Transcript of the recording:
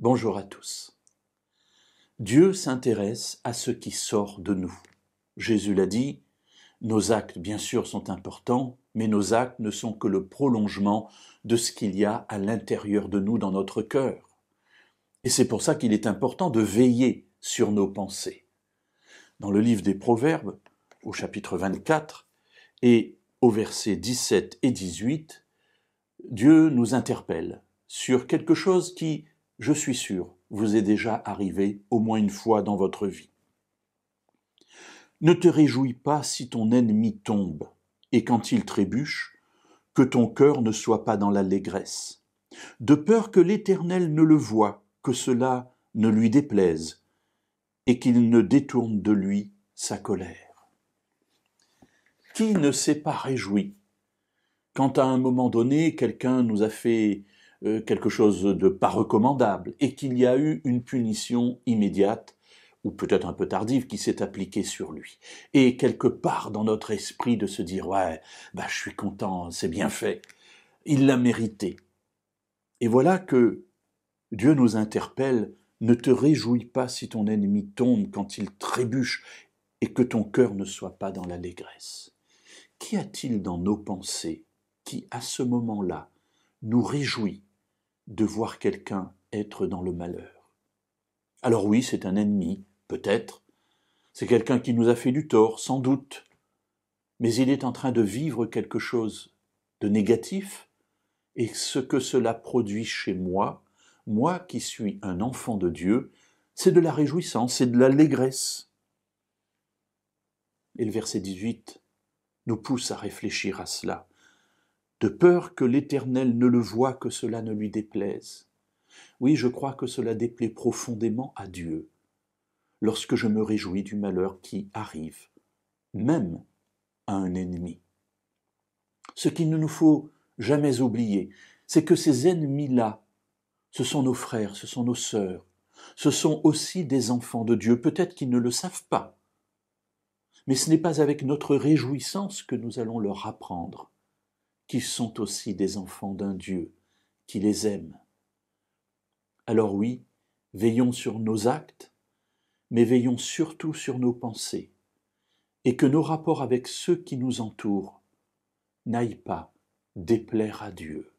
Bonjour à tous. Dieu s'intéresse à ce qui sort de nous. Jésus l'a dit, nos actes bien sûr sont importants, mais nos actes ne sont que le prolongement de ce qu'il y a à l'intérieur de nous dans notre cœur. Et c'est pour ça qu'il est important de veiller sur nos pensées. Dans le livre des Proverbes, au chapitre 24 et au versets 17 et 18, Dieu nous interpelle sur quelque chose qui, je suis sûr, vous est déjà arrivé au moins une fois dans votre vie. Ne te réjouis pas si ton ennemi tombe, et quand il trébuche, que ton cœur ne soit pas dans l'allégresse, de peur que l'Éternel ne le voie, que cela ne lui déplaise, et qu'il ne détourne de lui sa colère. Qui ne s'est pas réjoui quand à un moment donné, quelqu'un nous a fait quelque chose de pas recommandable et qu'il y a eu une punition immédiate ou peut-être un peu tardive qui s'est appliquée sur lui. Et quelque part dans notre esprit de se dire « ouais, je suis content, c'est bien fait, il l'a mérité ». Et voilà que Dieu nous interpelle « Ne te réjouis pas si ton ennemi tombe quand il trébuche et que ton cœur ne soit pas dans l'allégresse ». Qu'y a-t-il dans nos pensées qui, à ce moment-là, nous réjouit de voir quelqu'un être dans le malheur? Alors oui, c'est un ennemi, peut-être, c'est quelqu'un qui nous a fait du tort, sans doute, mais il est en train de vivre quelque chose de négatif, et ce que cela produit chez moi, moi qui suis un enfant de Dieu, c'est de la réjouissance, c'est de l'allégresse. Et le verset 18 nous pousse à réfléchir à cela. De peur que l'Éternel ne le voie, que cela ne lui déplaise. Oui, je crois que cela déplaît profondément à Dieu, lorsque je me réjouis du malheur qui arrive, même à un ennemi. Ce qu'il ne nous faut jamais oublier, c'est que ces ennemis-là, ce sont nos frères, ce sont nos sœurs, ce sont aussi des enfants de Dieu. Peut-être qu'ils ne le savent pas, mais ce n'est pas avec notre réjouissance que nous allons leur apprendre qu'ils sont aussi des enfants d'un Dieu qui les aime. Alors oui, veillons sur nos actes, mais veillons surtout sur nos pensées, et que nos rapports avec ceux qui nous entourent n'aillent pas déplaire à Dieu.